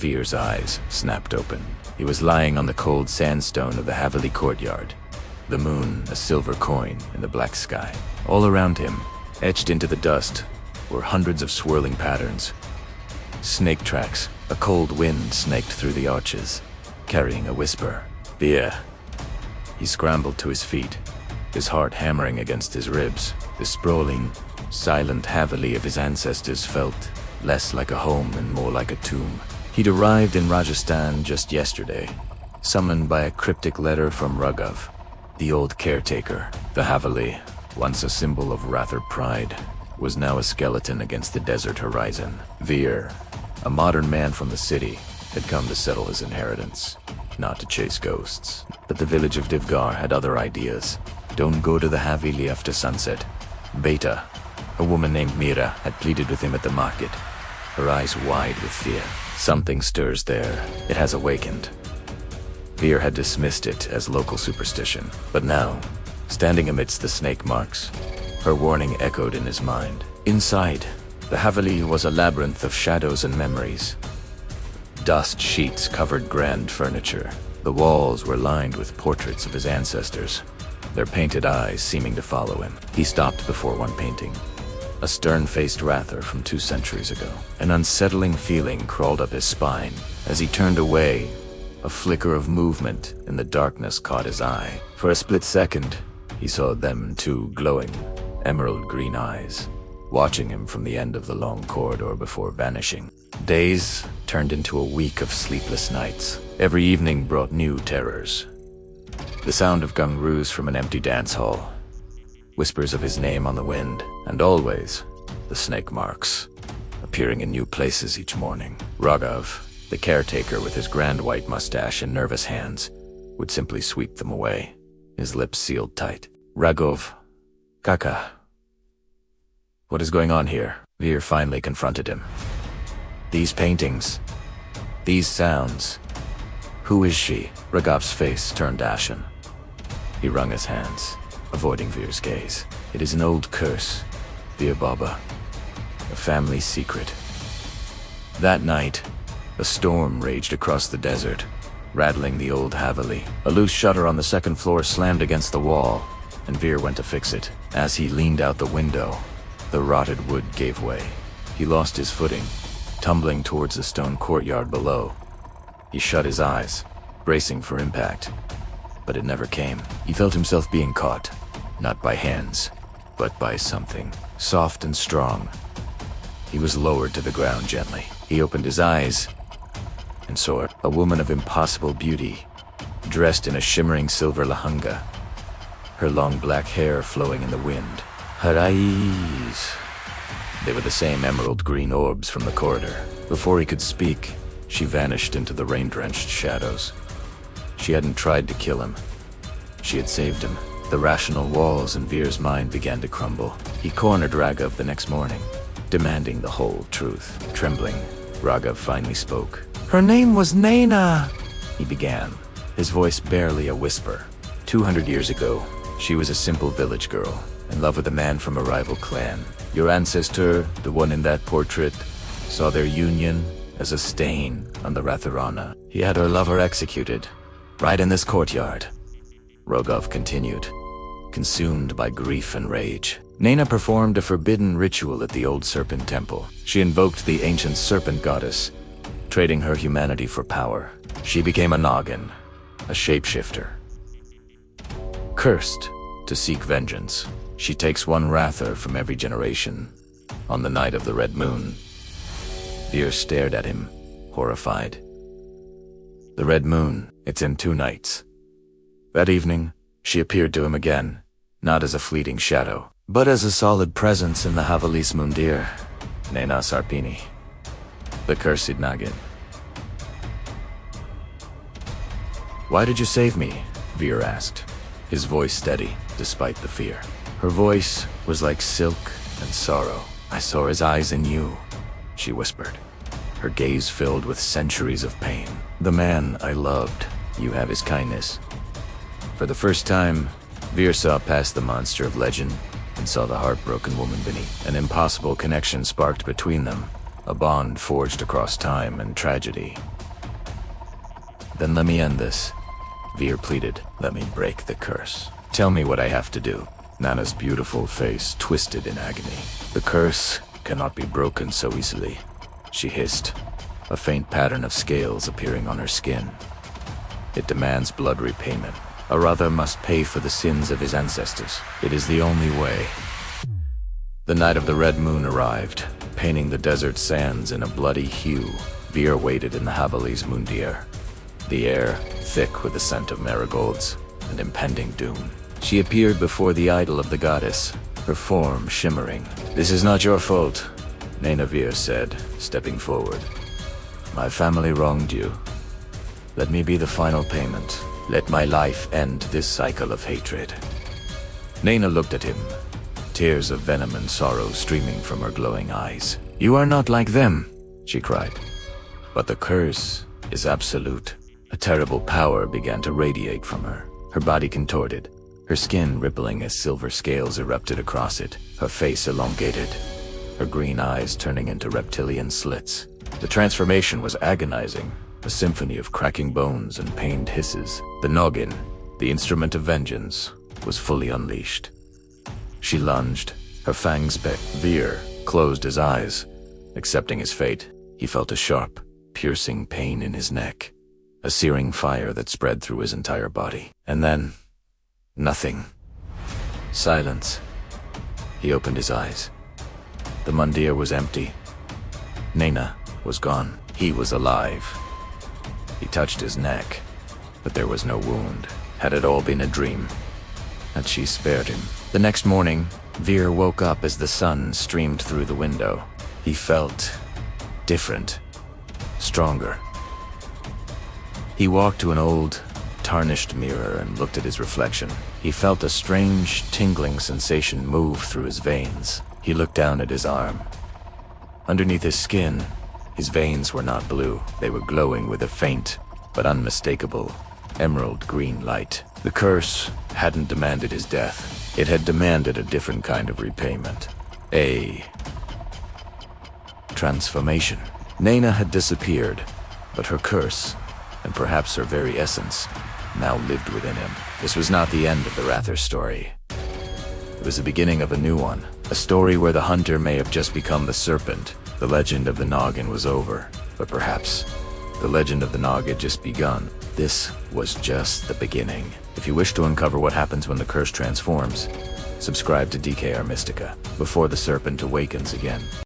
Veer's eyes snapped open. He was lying on the cold sandstone of the Haveli courtyard, the moon a silver coin in the black sky. All around him, etched into the dust, were hundreds of swirling patterns. Snake tracks. A cold wind snaked through the arches, carrying a whisper. Veer. He scrambled to his feet, his heart hammering against his ribs. The sprawling, silent Haveli of his ancestors felt less like a home and more like a tomb. He'd arrived in Rajasthan just yesterday, summoned by a cryptic letter from Raghav, the old caretaker. The Haveli, once a symbol of Rathore pride, was now a skeleton against the desert horizon. Veer, a modern man from the city, had come to settle his inheritance, not to chase ghosts. But the village of Devgarh had other ideas. Don't go to the Haveli after sunset. Beta, a woman named Mira, had pleaded with him at the market, her eyes wide with fear. Something stirs there. It has awakened. Veer had dismissed it as local superstition. But now, standing amidst the snake marks, her warning echoed in his mind. Inside, the Haveli was a labyrinth of shadows and memories. Dust sheets covered grand furniture. The walls were lined with portraits of his ancestors, their painted eyes seeming to follow him. He stopped before one painting, a stern-faced Rathore from 2 centuries ago. An unsettling feeling crawled up his spine. As he turned away, a flicker of movement in the darkness caught his eye. For a split second, he saw them 2 glowing, emerald green eyes, watching him from the end of the long corridor before vanishing. Days turned into a week of sleepless nights. Every evening brought new terrors. The sound of gungroos from an empty dance hall, whispers of his name on the wind, and always the snake marks, appearing in new places each morning. Raghav, the caretaker with his grand white mustache and nervous hands, would simply sweep them away, his lips sealed tight. Raghav, Kaka. What is going on here? Veer finally confronted him. These paintings, these sounds. Who is she? Raghav's face turned ashen. He wrung his hands, avoiding Veer's gaze. It is an old curse, Veer Baba, a family secret. That night, a storm raged across the desert, rattling the old Haveli. A loose shutter on the 2nd floor slammed against the wall, and Veer went to fix it. As he leaned out the window, the rotted wood gave way. He lost his footing, tumbling towards the stone courtyard below. He shut his eyes, bracing for impact, but it never came. He felt himself being caught, not by hands, but by something, soft and strong. He was lowered to the ground gently. He opened his eyes and saw a woman of impossible beauty, dressed in a shimmering silver lahanga, her long black hair flowing in the wind. Her eyes, they were the same emerald green orbs from the corridor. Before he could speak, she vanished into the rain-drenched shadows. She hadn't tried to kill him. She had saved him. The rational walls in Veer's mind began to crumble. He cornered Raghav the next morning, demanding the whole truth. Trembling, Raghav finally spoke. Her name was Naina, he began, his voice barely a whisper. 200 years ago, she was a simple village girl, in love with a man from a rival clan. Your ancestor, the one in that portrait, saw their union as a stain on the Rathorana. He had her lover executed, right in this courtyard. Raghav continued, consumed by grief and rage. Naina performed a forbidden ritual at the old serpent temple. She invoked the ancient serpent goddess, trading her humanity for power. She became a Naagin, a shapeshifter, cursed to seek vengeance. She takes one Rathore from every generation. On the night of the red moon, Veer stared at him, horrified. The red moon, it's in 2 nights. That evening, she appeared to him again, not as a fleeting shadow, but as a solid presence in the Haveli's mundir, Naina Sarpini, the cursed Naagin. Why did you save me? Veer asked, his voice steady, despite the fear. Her voice was like silk and sorrow. I saw his eyes in you, she whispered, her gaze filled with centuries of pain. The man I loved, you have his kindness. For the first time, Veer saw past the monster of legend and saw the heartbroken woman beneath. An impossible connection sparked between them, a bond forged across time and tragedy. Then let me end this, Veer pleaded. Let me break the curse. Tell me what I have to do. Nana's beautiful face twisted in agony. The curse cannot be broken so easily, she hissed, a faint pattern of scales appearing on her skin. It demands blood repayment. A Ratha must pay for the sins of his ancestors. It is the only way. The night of the red moon arrived, painting the desert sands in a bloody hue. Veer waited in the Haveli's mundir, the air thick with the scent of marigolds and impending doom. She appeared before the idol of the goddess, her form shimmering. "This is not your fault," Naina Veer said, stepping forward. "My family wronged you. Let me be the final payment. Let my life end this cycle of hatred." Naina looked at him, tears of venom and sorrow streaming from her glowing eyes. "You are not like them," she cried. "But the curse is absolute." A terrible power began to radiate from her. Her body contorted, her skin rippling as silver scales erupted across it, her face elongated, her green eyes turning into reptilian slits. The transformation was agonizing, a symphony of cracking bones and pained hisses. The Naagin, the instrument of vengeance, was fully unleashed. She lunged, her fangs bit. Veer closed his eyes, accepting his fate. He felt a sharp, piercing pain in his neck, a searing fire that spread through his entire body. And then, nothing. Silence. He opened his eyes. The mundir was empty. Naina was gone. He was alive. He touched his neck, but there was no wound. Had it all been a dream? Had she spared him? The next morning, Veer woke up as the sun streamed through the window. He felt different, stronger. He walked to an old, tarnished mirror and looked at his reflection. He felt a strange, tingling sensation move through his veins. He looked down at his arm. Underneath his skin, his veins were not blue. They were glowing with a faint, but unmistakable, emerald green light. The curse hadn't demanded his death. It had demanded a different kind of repayment. A transformation. Naina had disappeared, but her curse, and perhaps her very essence, now lived within him. This was not the end of the Rathore story. It was the beginning of a new one, a story where the hunter may have just become the serpent. The legend of the Naagin was over, but perhaps the legend of the Naag had just begun. This was just the beginning. If you wish to uncover what happens when the curse transforms, subscribe to DKR Mystica before the serpent awakens again.